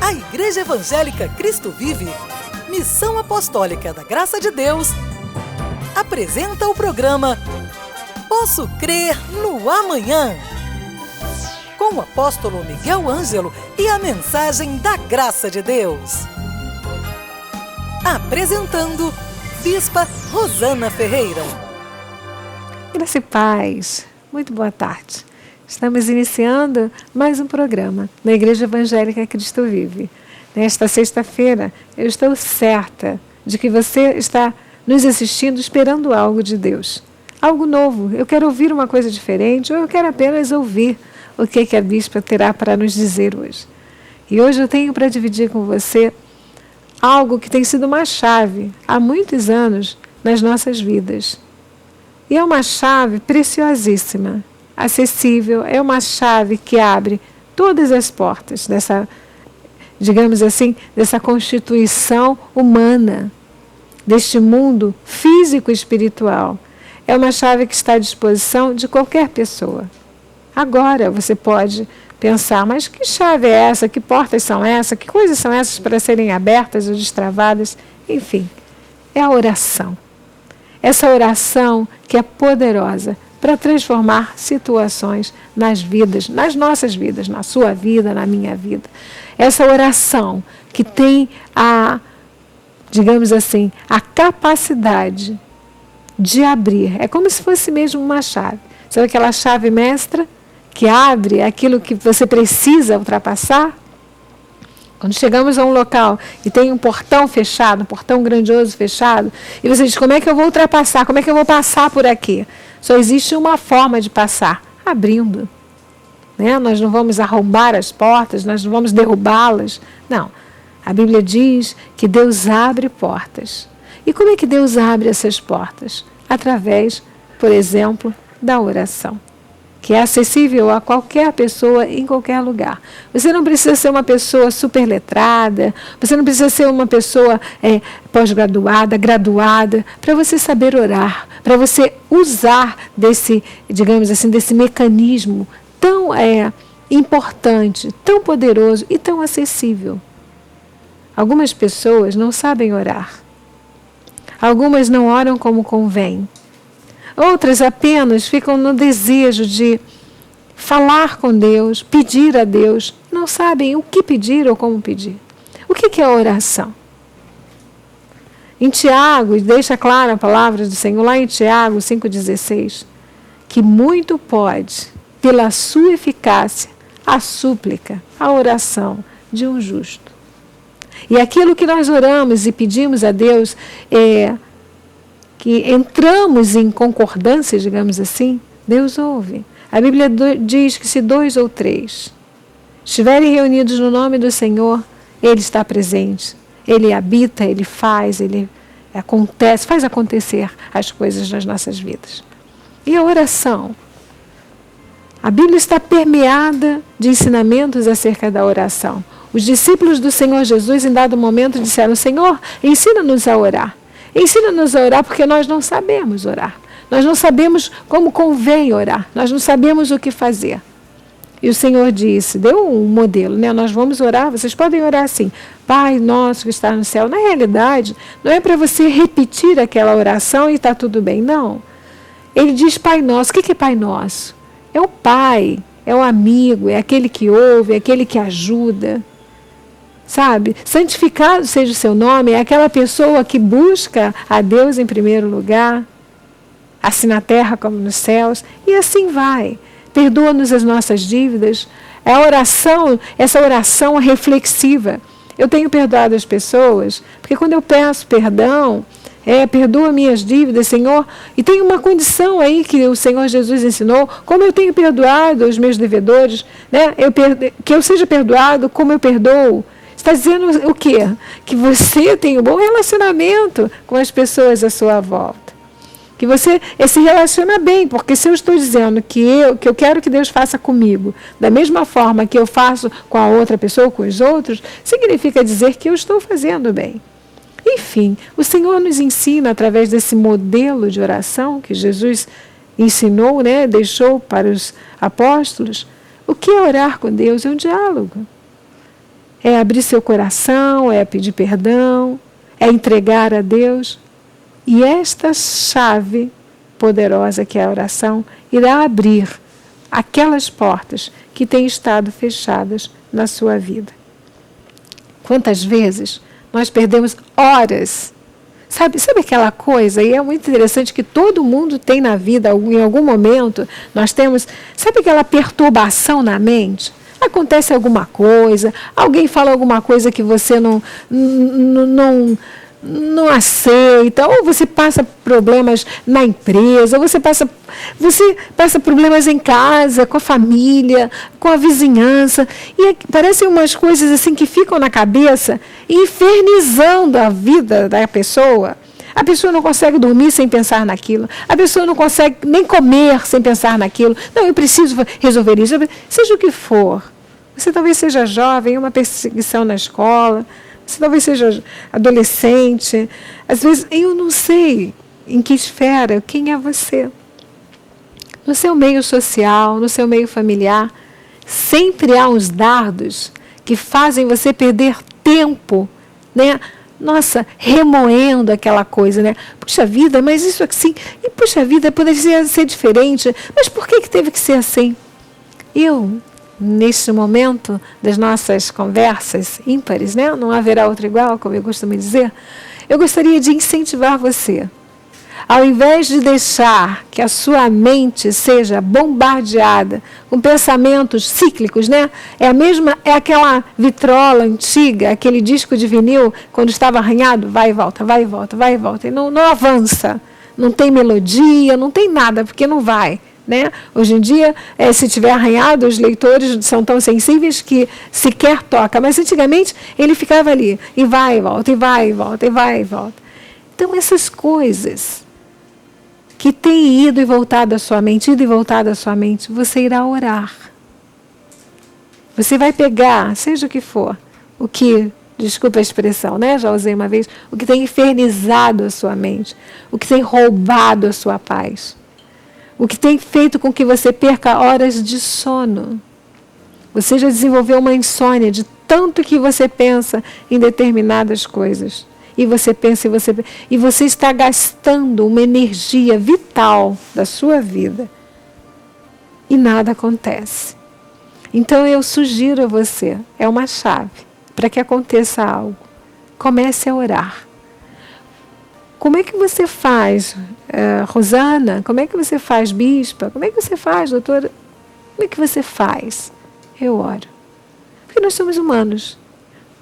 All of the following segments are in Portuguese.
A Igreja Evangélica Cristo Vive, Missão Apostólica da Graça de Deus, apresenta o programa Posso Crer no Amanhã, com o apóstolo Miguel Ângelo e a mensagem da Graça de Deus. Apresentando Bispa Rosana Ferreira. Graça e paz, muito boa tarde. Estamos iniciando mais um programa na Igreja Evangélica Cristo Vive. Nesta sexta-feira, eu estou certa de que você está nos assistindo esperando algo de Deus. Algo novo. Eu quero ouvir uma coisa diferente ou eu quero apenas ouvir o que a Bispa terá para nos dizer hoje. E hoje eu tenho para dividir com você algo que tem sido uma chave há muitos anos nas nossas vidas. E é uma chave preciosíssima, acessível, é uma chave que abre todas as portas dessa, digamos assim, dessa constituição humana, deste mundo físico e espiritual. É uma chave que está à disposição de qualquer pessoa. Agora você pode pensar, mas que chave é essa? Que portas são essas? Que coisas são essas para serem abertas ou destravadas? Enfim, é a oração. Essa oração que é poderosa para transformar situações nas vidas, nas nossas vidas, na sua vida, na minha vida. Essa oração que tem a, digamos assim, a capacidade de abrir. É como se fosse mesmo uma chave. Sabe aquela chave mestra que abre aquilo que você precisa ultrapassar? Quando chegamos a um local e tem um portão fechado, um portão grandioso fechado, e você diz, como é que eu vou ultrapassar? Como é que eu vou passar por aqui? Só existe uma forma de passar, abrindo. Né? Nós não vamos arrombar as portas, nós não vamos derrubá-las. Não. A Bíblia diz que Deus abre portas. E como é que Deus abre essas portas? Através, por exemplo, da oração, que é acessível a qualquer pessoa em qualquer lugar. Você não precisa ser uma pessoa super letrada, você não precisa ser uma pessoa pós-graduada, graduada, para você saber orar, para você usar desse, digamos assim, desse mecanismo tão importante, tão poderoso e tão acessível. Algumas pessoas não sabem orar. Algumas não oram como convém. Outras apenas ficam no desejo de falar com Deus, pedir a Deus. Não sabem o que pedir ou como pedir. O que é a oração? Em Tiago, deixa clara a palavra do Senhor, lá em Tiago 5,16, que muito pode, pela sua eficácia, a súplica, a oração de um justo. E aquilo que nós oramos e pedimos a Deus, que entramos em concordância, digamos assim, Deus ouve. A Bíblia diz que se 2 ou 3 estiverem reunidos no nome do Senhor, Ele está presente. Ele habita, Ele faz, Ele acontece, faz acontecer as coisas nas nossas vidas. E a oração? A Bíblia está permeada de ensinamentos acerca da oração. Os discípulos do Senhor Jesus, em dado momento, disseram, Senhor, ensina-nos a orar. Ensina-nos a orar porque nós não sabemos orar. Nós não sabemos como convém orar. Nós não sabemos o que fazer. E o Senhor disse, deu um modelo, né? Nós vamos orar, vocês podem orar assim, Pai nosso que está no céu. Na realidade, não é para você repetir aquela oração e está tudo bem, não. Ele diz Pai nosso. O que é Pai nosso? É o Pai, é o amigo, é aquele que ouve, é aquele que ajuda. Sabe? Santificado seja o seu nome, é aquela pessoa que busca a Deus em primeiro lugar, assim na terra como nos céus, e assim vai. Perdoa-nos as nossas dívidas. É a oração, essa oração reflexiva. Eu tenho perdoado as pessoas, porque quando eu peço perdão, perdoa minhas dívidas, Senhor, e tem uma condição aí que o Senhor Jesus ensinou, como eu tenho perdoado os meus devedores, né? Que eu seja perdoado como eu perdoo. Está dizendo o quê? Que você tem um bom relacionamento com as pessoas à sua volta. Que você se relaciona bem, porque se eu estou dizendo que eu quero que Deus faça comigo, da mesma forma que eu faço com a outra pessoa, com os outros, significa dizer que eu estou fazendo bem. Enfim, o Senhor nos ensina através desse modelo de oração que Jesus ensinou, né, deixou para os apóstolos. O que é orar com Deus? É um diálogo. é abrir seu coração, é pedir perdão, é entregar a Deus. E esta chave poderosa que é a oração irá abrir aquelas portas que têm estado fechadas na sua vida. Quantas vezes nós perdemos horas? Sabe aquela coisa? E é muito interessante que todo mundo tem na vida, em algum momento, nós temos, sabe aquela perturbação na mente? Acontece alguma coisa, alguém fala alguma coisa que você não aceita, ou você passa problemas na empresa, ou você passa problemas em casa, com a família, com a vizinhança, e parecem umas coisas assim que ficam na cabeça, infernizando a vida da pessoa. A pessoa não consegue dormir sem pensar naquilo, a pessoa não consegue nem comer sem pensar naquilo. Não, eu preciso resolver isso, seja o que for. Você talvez seja jovem, uma perseguição na escola, você talvez seja adolescente. Às vezes, eu não sei em que esfera, quem é você. No seu meio social, no seu meio familiar, sempre há uns dardos que fazem você perder tempo, né? Nossa, remoendo aquela coisa, né? Puxa vida, mas isso assim, e puxa vida, poderia ser diferente, mas por que teve que ser assim? Neste momento das nossas conversas ímpares, né? Não haverá outro igual, como eu costumo dizer, eu gostaria de incentivar você. Ao invés de deixar que a sua mente seja bombardeada com pensamentos cíclicos, né? É aquela vitrola antiga, aquele disco de vinil, quando estava arranhado, vai e volta, vai e volta, vai e volta, e não avança, não tem melodia, não tem nada, porque não vai. Né? Hoje em dia, se tiver arranhado, os leitores são tão sensíveis que sequer toca. Mas antigamente ele ficava ali, e vai e volta, e vai e volta, e vai e volta. Então essas coisas que têm ido e voltado à sua mente, você irá orar. Você vai pegar, seja o que for, o que, desculpa a expressão, né? Já usei uma vez, o que tem infernizado a sua mente, o que tem roubado a sua paz. O que tem feito com que você perca horas de sono. Você já desenvolveu uma insônia de tanto que você pensa em determinadas coisas. E você pensa, e você está gastando uma energia vital da sua vida. E nada acontece. Então eu sugiro a você, é uma chave para que aconteça algo. Comece a orar. Como é que você faz, Rosana? Como é que você faz, bispa? Como é que você faz, doutora? Como é que você faz? Eu oro. Porque nós somos humanos.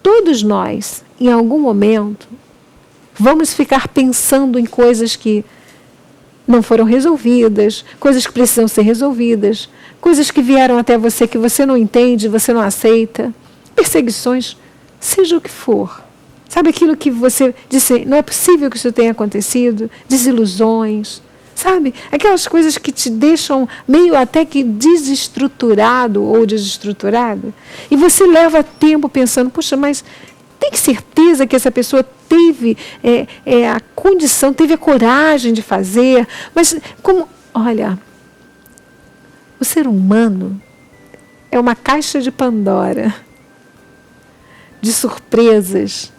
Todos nós, em algum momento, vamos ficar pensando em coisas que não foram resolvidas, coisas que precisam ser resolvidas, coisas que vieram até você que você não entende, você não aceita, perseguições, seja o que for. Sabe aquilo que você disse, não é possível que isso tenha acontecido, desilusões, sabe? Aquelas coisas que te deixam meio até que desestruturado ou desestruturado. E você leva tempo pensando, puxa, mas tem certeza que essa pessoa teve a condição, teve a coragem de fazer? Mas como, olha, o ser humano é uma caixa de Pandora, de surpresas.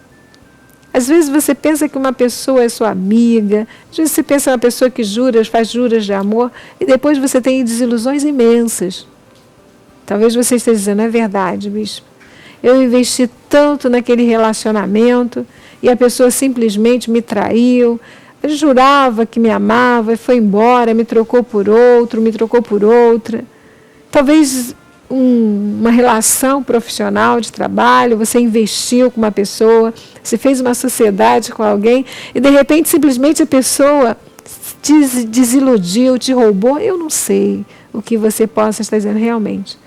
Às vezes você pensa que uma pessoa é sua amiga, às vezes você pensa em uma pessoa que faz juras de amor, e depois você tem desilusões imensas. Talvez você esteja dizendo, é verdade, bispo. Eu investi tanto naquele relacionamento e a pessoa simplesmente me traiu, eu jurava que me amava e foi embora, me trocou por outro, me trocou por outra. Talvez uma relação profissional de trabalho, você investiu com uma pessoa, você fez uma sociedade com alguém e de repente simplesmente a pessoa te desiludiu, te roubou. Eu não sei o que você possa estar dizendo realmente.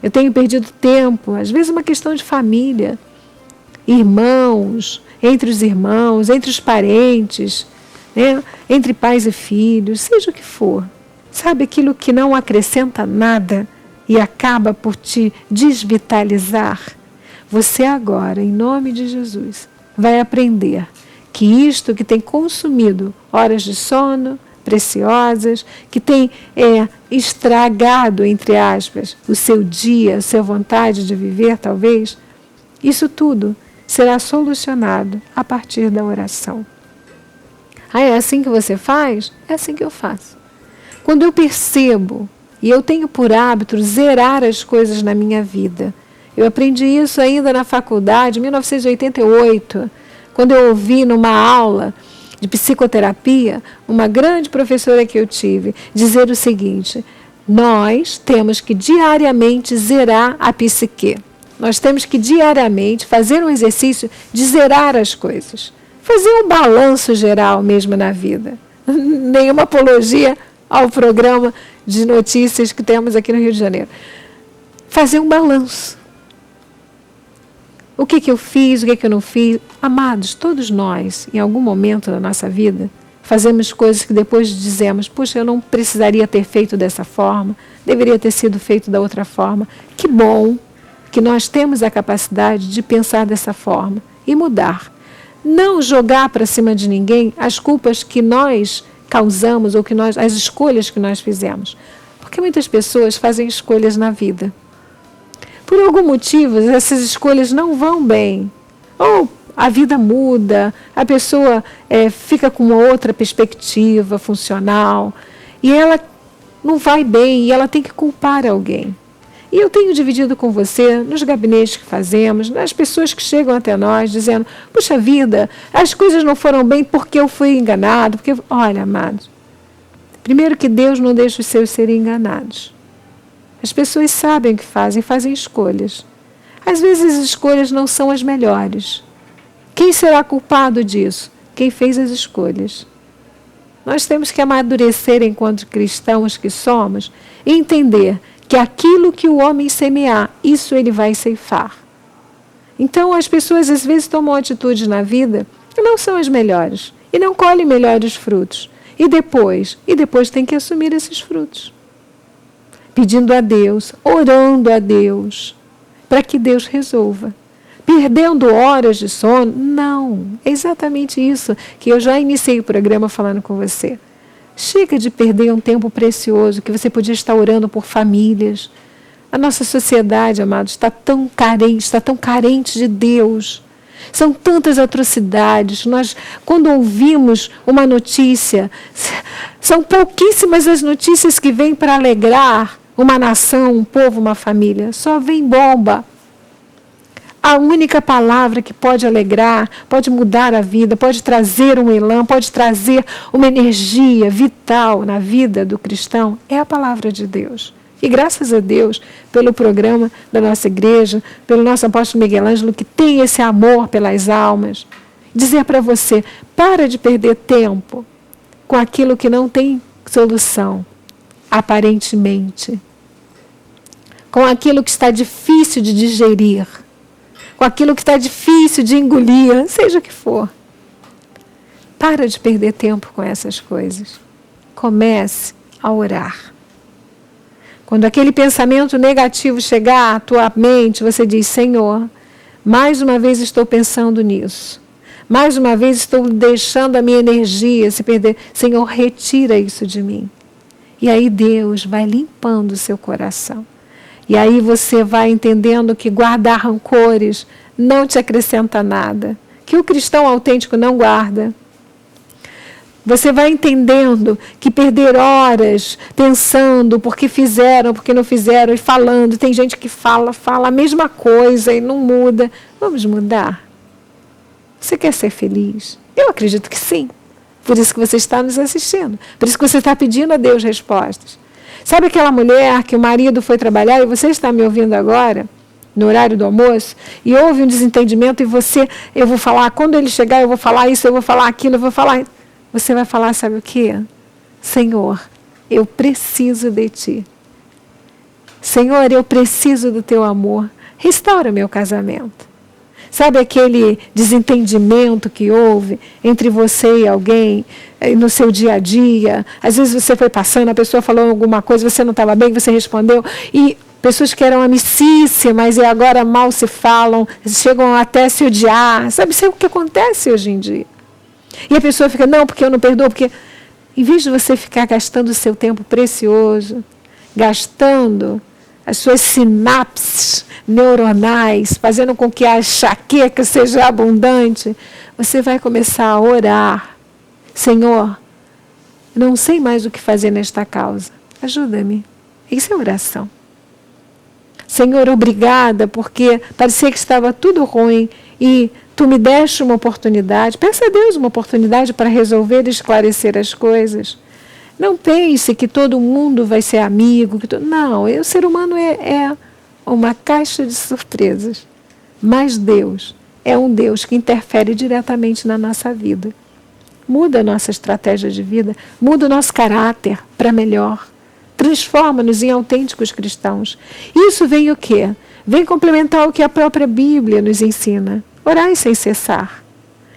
Eu tenho perdido tempo, às vezes uma questão de família, irmãos, entre os parentes, né? Entre pais e filhos, seja o que for. Sabe aquilo que não acrescenta nada e acaba por te desvitalizar? Você agora, em nome de Jesus, vai aprender que isto que tem consumido horas de sono preciosas, que tem estragado, entre aspas, o seu dia, a sua vontade de viver, talvez, Isso tudo será solucionado a partir da oração. É assim que você faz? É assim que eu faço. Quando eu percebo, e eu tenho por hábito zerar as coisas na minha vida. Eu aprendi isso ainda na faculdade, em 1988, quando eu ouvi numa aula de psicoterapia, uma grande professora que eu tive, dizer o seguinte: nós temos que diariamente zerar a psique. Nós temos que diariamente fazer um exercício de zerar as coisas. Fazer um balanço geral mesmo na vida. Nenhuma apologia ao programa de notícias que temos aqui no Rio de Janeiro. Fazer um balanço. O que eu fiz, o que eu não fiz. Amados, todos nós, em algum momento da nossa vida, fazemos coisas que depois dizemos: puxa, eu não precisaria ter feito dessa forma, deveria ter sido feito da outra forma. Que bom que nós temos a capacidade de pensar dessa forma e mudar. Não jogar para cima de ninguém as culpas que nós causamos ou as escolhas que nós fizemos. Porque muitas pessoas fazem escolhas na vida. Por algum motivo, essas escolhas não vão bem. Ou a vida muda, a pessoa fica com uma outra perspectiva funcional e ela não vai bem e ela tem que culpar alguém. E eu tenho dividido com você, nos gabinetes que fazemos, nas pessoas que chegam até nós, dizendo: puxa vida, as coisas não foram bem porque eu fui enganado. Porque, olha, amados, primeiro que Deus não deixa os seus serem enganados. As pessoas sabem o que fazem escolhas. Às vezes as escolhas não são as melhores. Quem será culpado disso? Quem fez as escolhas. Nós temos que amadurecer enquanto cristãos que somos e entender que aquilo que o homem semear, isso ele vai ceifar. Então as pessoas às vezes tomam atitudes na vida que não são as melhores e não colhem melhores frutos. E depois tem que assumir esses frutos. Pedindo a Deus, orando a Deus, para que Deus resolva. Perdendo horas de sono? Não, é exatamente isso que eu já iniciei o programa falando com você. Chega de perder um tempo precioso que você podia estar orando por famílias. A nossa sociedade, amados, está tão carente de Deus. São tantas atrocidades. Nós, quando ouvimos uma notícia, são pouquíssimas as notícias que vêm para alegrar uma nação, um povo, uma família. Só vem bomba. A única palavra que pode alegrar, pode mudar a vida, pode trazer um elan, pode trazer uma energia vital na vida do cristão, é a palavra de Deus. E graças a Deus, pelo programa da nossa igreja, pelo nosso apóstolo Miguel Ângelo, que tem esse amor pelas almas, dizer para você: para de perder tempo com aquilo que não tem solução, aparentemente, com aquilo que está difícil de digerir, com aquilo que está difícil de engolir, seja o que for. Para de perder tempo com essas coisas. Comece a orar. Quando aquele pensamento negativo chegar à tua mente, você diz: Senhor, mais uma vez estou pensando nisso. Mais uma vez estou deixando a minha energia se perder. Senhor, retira isso de mim. E aí Deus vai limpando o seu coração. E aí você vai entendendo que guardar rancores não te acrescenta nada. Que o cristão autêntico não guarda. Você vai entendendo que perder horas pensando porque fizeram, porque não fizeram, e falando. Tem gente que fala a mesma coisa e não muda. Vamos mudar? Você quer ser feliz? Eu acredito que sim. Por isso que você está nos assistindo. Por isso que você está pedindo a Deus respostas. Sabe aquela mulher que o marido foi trabalhar e você está me ouvindo agora, no horário do almoço, e houve um desentendimento e eu vou falar, quando ele chegar eu vou falar isso, eu vou falar aquilo, eu vou falar... Você vai falar, sabe o quê? Senhor, eu preciso de Ti. Senhor, eu preciso do Teu amor. Restaura meu casamento. Sabe aquele desentendimento que houve entre você e alguém no seu dia a dia? Às vezes você foi passando, a pessoa falou alguma coisa, você não estava bem, você respondeu. E pessoas que eram amicíssimas e agora mal se falam, chegam até se odiar. Sabe o que acontece hoje em dia? E a pessoa fica, não, porque eu não perdoo, porque... Em vez de você ficar gastando o seu tempo precioso, gastando as suas sinapses neuronais, fazendo com que a enxaqueca seja abundante, você vai começar a orar. Senhor, não sei mais o que fazer nesta causa. Ajuda-me. Isso é oração. Senhor, obrigada, porque parecia que estava tudo ruim e Tu me deste uma oportunidade. Peça a Deus uma oportunidade para resolver e esclarecer as coisas. Não pense que todo mundo vai ser amigo. Não, o ser humano é uma caixa de surpresas. Mas Deus é um Deus que interfere diretamente na nossa vida. Muda a nossa estratégia de vida, muda o nosso caráter para melhor. Transforma-nos em autênticos cristãos. Isso vem o quê? Vem complementar o que a própria Bíblia nos ensina. Orai sem cessar.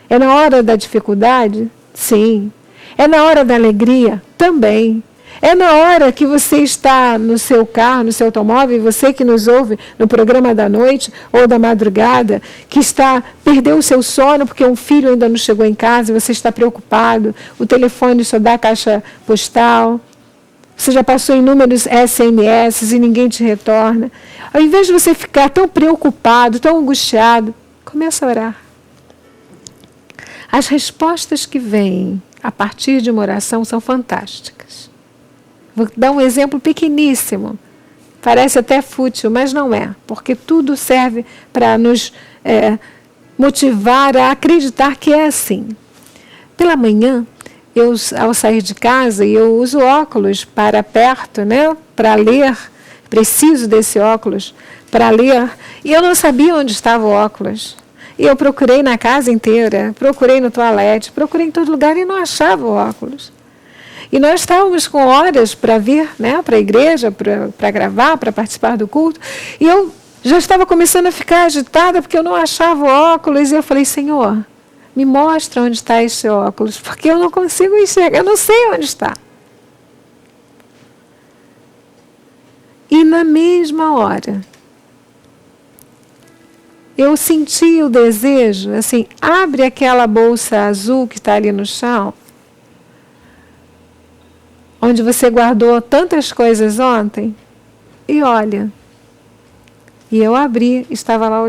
É na hora da dificuldade? Sim. É na hora da alegria? Também. É na hora que você está no seu carro, no seu automóvel, você que nos ouve no programa da noite ou da madrugada, que perdeu o seu sono porque um filho ainda não chegou em casa e você está preocupado, o telefone só dá caixa postal, você já passou inúmeros SMS e ninguém te retorna. Ao invés de você ficar tão preocupado, tão angustiado, começa a orar. As respostas que vêm a partir de uma oração são fantásticas. Vou dar um exemplo pequeníssimo. Parece até fútil, mas não é. Porque tudo serve para nos motivar a acreditar que é assim. Pela manhã, ao sair de casa, eu uso óculos para perto, né, para ler. Preciso desse óculos para ler. E eu não sabia onde estava o óculos. E eu procurei na casa inteira, procurei no toalete, procurei em todo lugar e não achava o óculos. E nós estávamos com horas para vir, né, para a igreja, para gravar, para participar do culto. E eu já estava começando a ficar agitada porque eu não achava o óculos. E eu falei, Senhor, me mostra onde está esse óculos, porque eu não consigo enxergar, eu não sei onde está. E na mesma hora, eu senti o desejo, assim, abre aquela bolsa azul que está ali no chão, onde você guardou tantas coisas ontem, e olha. E eu abri, estavam lá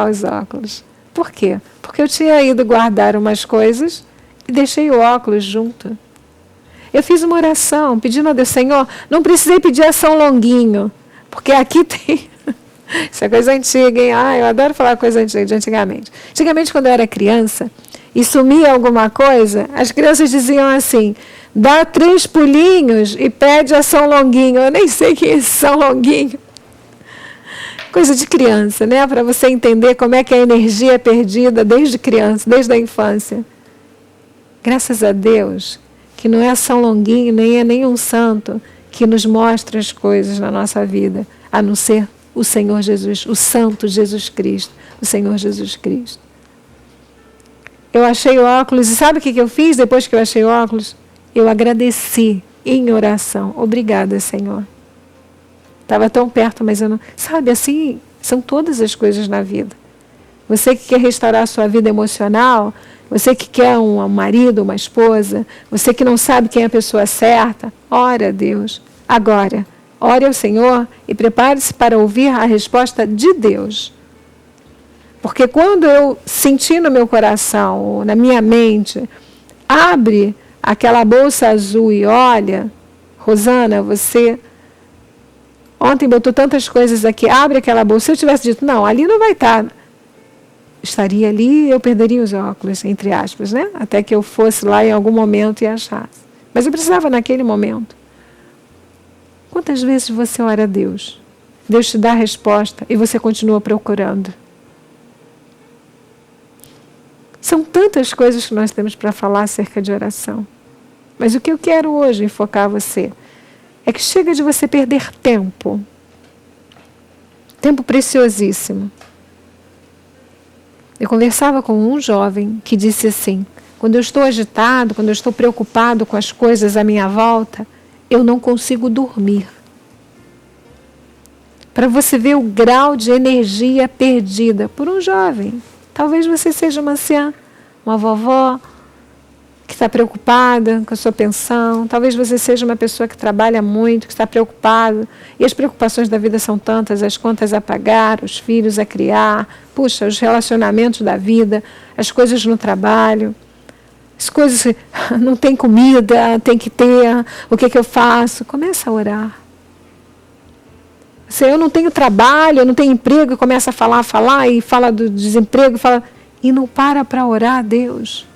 os óculos. Por quê? Porque eu tinha ido guardar umas coisas e deixei o óculos junto. Eu fiz uma oração pedindo a Deus, Senhor, não precisei pedir a São Longuinho, porque aqui tem... Isso é coisa antiga, hein? Eu adoro falar coisa antiga, de antigamente. Antigamente, quando eu era criança e sumia alguma coisa, as crianças diziam assim, dá 3 pulinhos e pede a São Longuinho. Eu nem sei quem é esse São Longuinho. Coisa de criança, né? Para você entender como é que a energia é perdida desde criança, desde a infância. Graças a Deus, que não é São Longuinho, nem é nenhum santo que nos mostra as coisas na nossa vida, a não ser o Senhor Jesus, o Santo Jesus Cristo, o Senhor Jesus Cristo. Eu achei o óculos, e sabe o que eu fiz depois que eu achei o óculos? Eu agradeci em oração. Obrigada, Senhor. Estava tão perto, mas eu não... Sabe, assim, são todas as coisas na vida. Você que quer restaurar a sua vida emocional, você que quer um marido, uma esposa, você que não sabe quem é a pessoa certa, ora a Deus. Agora, ore ao Senhor e prepare-se para ouvir a resposta de Deus. Porque quando eu senti no meu coração, na minha mente, abre aquela bolsa azul e olha, Rosana, você ontem botou tantas coisas aqui, abre aquela bolsa. Se eu tivesse dito, não, ali não vai estar, estaria ali, eu perderia os óculos, entre aspas, né? Até que eu fosse lá em algum momento e achasse. Mas eu precisava naquele momento. Quantas vezes você ora a Deus? Deus te dá a resposta e você continua procurando. São tantas coisas que nós temos para falar acerca de oração. Mas o que eu quero hoje enfocar você é que chega de você perder tempo. Tempo preciosíssimo. Eu conversava com um jovem que disse assim, quando eu estou agitado, quando eu estou preocupado com as coisas à minha volta, eu não consigo dormir. Para você ver o grau de energia perdida por um jovem. Talvez você seja uma anciã, uma vovó, que está preocupada com a sua pensão. Talvez você seja uma pessoa que trabalha muito, que está preocupado. E as preocupações da vida são tantas, as contas a pagar, os filhos a criar, puxa, os relacionamentos da vida, as coisas no trabalho, as coisas, não tem comida, tem que ter, o que eu faço? Começa a orar. Se eu não tenho trabalho, eu não tenho emprego, e começa a falar, e fala do desemprego, e não para orar a Deus.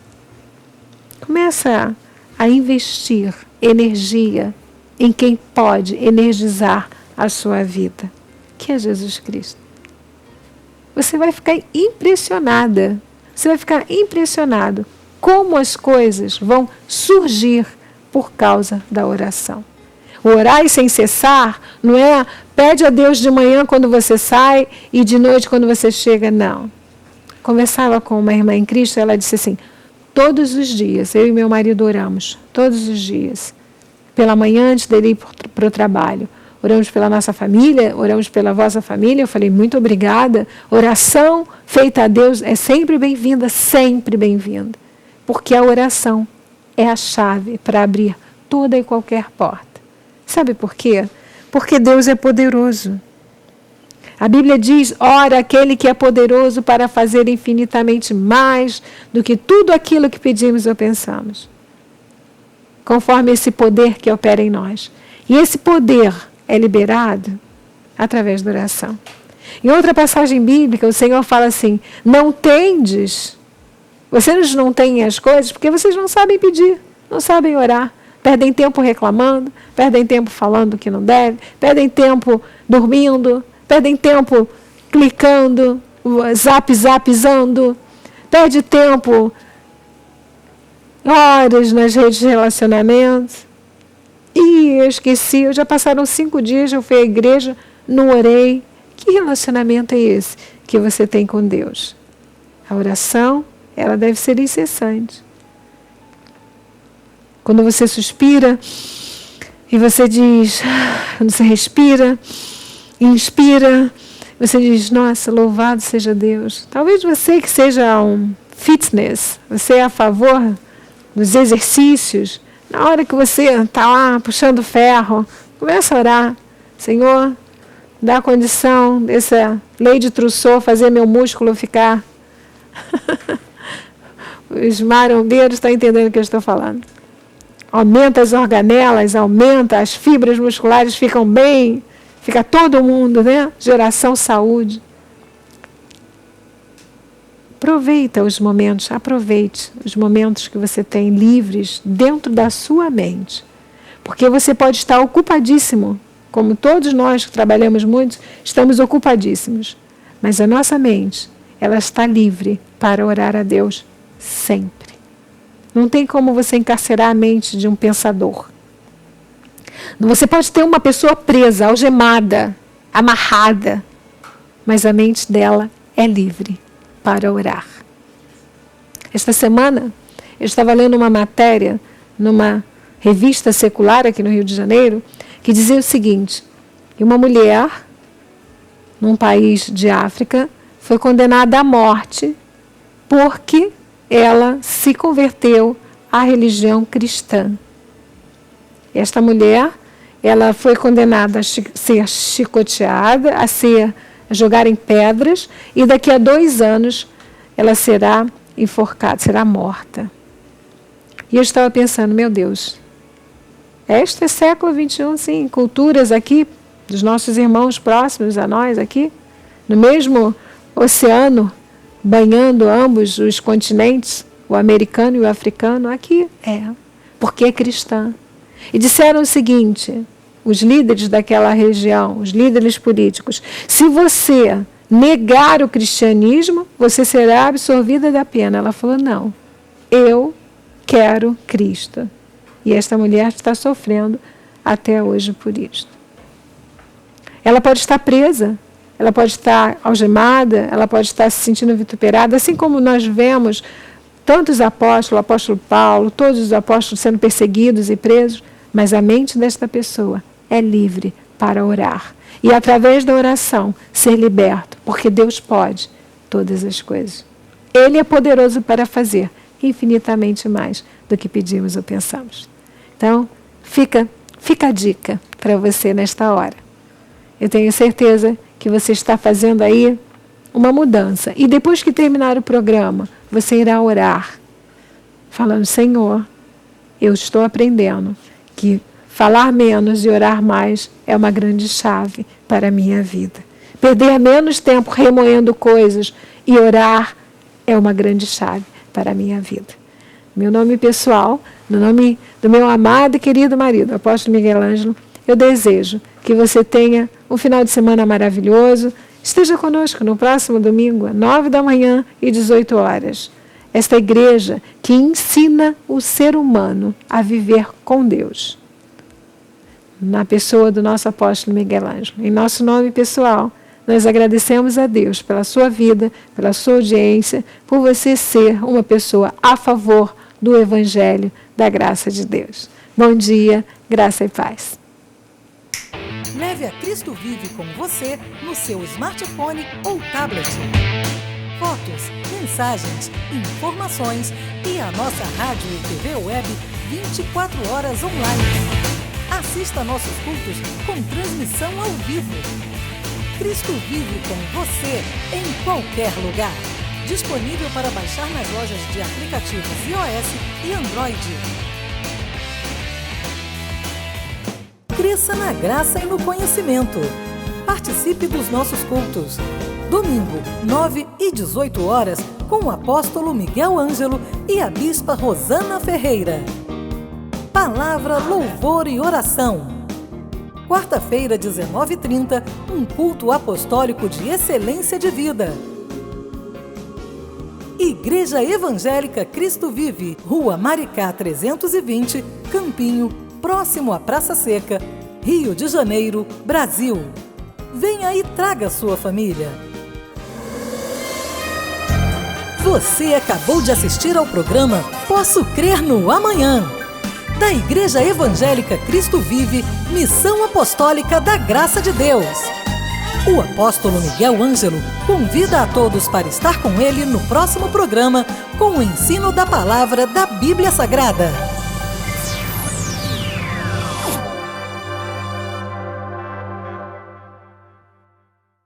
Começa a investir energia em quem pode energizar a sua vida, que é Jesus Cristo. Você vai ficar impressionada, você vai ficar impressionado como as coisas vão surgir por causa da oração. Orar sem cessar não é pede a Deus de manhã quando você sai e de noite quando você chega, não. Conversava com uma irmã em Cristo, ela disse assim, todos os dias, eu e meu marido oramos, todos os dias, pela manhã antes dele ir para o trabalho. Oramos pela nossa família, oramos pela vossa família. Eu falei, muito obrigada. Oração feita a Deus é sempre bem-vinda, porque a oração é a chave para abrir toda e qualquer porta. Sabe por quê? Porque Deus é poderoso. A Bíblia diz, ora aquele que é poderoso para fazer infinitamente mais do que tudo aquilo que pedimos ou pensamos. Conforme esse poder que opera em nós. E esse poder é liberado através da oração. Em outra passagem bíblica, o Senhor fala assim, não tendes, vocês não têm as coisas porque vocês não sabem pedir, não sabem orar. Perdem tempo reclamando, perdem tempo falando que não deve, perdem tempo dormindo, perdem tempo clicando, zapzando, perde tempo, horas nas redes de relacionamento. E eu esqueci, já passaram 5 dias, eu fui à igreja, não orei. Que relacionamento é esse que você tem com Deus? A oração, ela deve ser incessante. Quando você suspira e você diz, quando você respira, inspira, você diz, nossa, louvado seja Deus. Talvez você que seja um fitness, você é a favor dos exercícios, na hora que você está lá puxando ferro, começa a orar, Senhor, dá a condição dessa lei de Trousseau fazer meu músculo ficar. Os marombeiros estão entendendo o que eu estou falando. Aumenta as organelas, aumenta as fibras musculares, ficam bem, fica todo mundo, né? Geração saúde. Aproveite os momentos que você tem livres dentro da sua mente. Porque você pode estar ocupadíssimo, como todos nós que trabalhamos muito, estamos ocupadíssimos. Mas a nossa mente, ela está livre para orar a Deus sempre. Não tem como você encarcerar a mente de um pensador. Você pode ter uma pessoa presa, algemada, amarrada, mas a mente dela é livre para orar. Esta semana, eu estava lendo uma matéria numa revista secular aqui no Rio de Janeiro, que dizia o seguinte, que uma mulher, num país de África, foi condenada à morte porque ela se converteu à religião cristã. Esta mulher, ela foi condenada a ser chicoteada, a jogar em pedras, e daqui a 2 anos ela será enforcada, será morta. E eu estava pensando, meu Deus, este é século XXI, sim, culturas aqui, dos nossos irmãos próximos a nós aqui, no mesmo oceano, banhando ambos os continentes, o americano e o africano, aqui porque é cristã. E disseram o seguinte, os líderes daquela região, os líderes políticos, se você negar o cristianismo, você será absorvida da pena. Ela falou, não, eu quero Cristo. E esta mulher está sofrendo até hoje por isso. Ela pode estar presa, ela pode estar algemada, ela pode estar se sentindo vituperada, assim como nós vemos tantos apóstolos, o apóstolo Paulo, todos os apóstolos sendo perseguidos e presos, mas a mente desta pessoa é livre para orar. E através da oração ser liberto, porque Deus pode todas as coisas. Ele é poderoso para fazer infinitamente mais do que pedimos ou pensamos. Então, fica a dica para você nesta hora. Eu tenho certeza que você está fazendo aí uma mudança. E depois que terminar o programa, você irá orar, falando: Senhor, eu estou aprendendo que falar menos e orar mais é uma grande chave para a minha vida. Perder menos tempo remoendo coisas e orar é uma grande chave para a minha vida. Meu nome pessoal, no nome do meu amado e querido marido, apóstolo Miguel Ângelo, eu desejo que você tenha um final de semana maravilhoso. Esteja conosco no próximo domingo, às 9 da manhã e 18 horas. Esta igreja que ensina o ser humano a viver com Deus. Na pessoa do nosso apóstolo Miguel Ângelo. Em nosso nome pessoal, nós agradecemos a Deus pela sua vida, pela sua audiência, por você ser uma pessoa a favor do Evangelho da graça de Deus. Bom dia, graça e paz. Leve a Cristo Vive com você no seu smartphone ou tablet. Fotos, mensagens, informações e a nossa rádio e TV web 24 horas online. Assista nossos cultos com transmissão ao vivo. Cristo Vive com você em qualquer lugar. Disponível para baixar nas lojas de aplicativos iOS e Android. Cresça na graça e no conhecimento. Participe dos nossos cultos. Domingo, 9 e 18 horas, com o apóstolo Miguel Ângelo e a bispa Rosana Ferreira. Palavra, louvor e oração. Quarta-feira, 19h30, um culto apostólico de excelência de vida. Igreja Evangélica Cristo Vive, Rua Maricá 320, Campinho, próximo à Praça Seca, Rio de Janeiro, Brasil. Venha e traga sua família. Você acabou de assistir ao programa Posso Crer no Amanhã, da Igreja Evangélica Cristo Vive, Missão Apostólica da Graça de Deus. O apóstolo Miguel Ângelo convida a todos para estar com ele no próximo programa com o ensino da palavra da Bíblia Sagrada.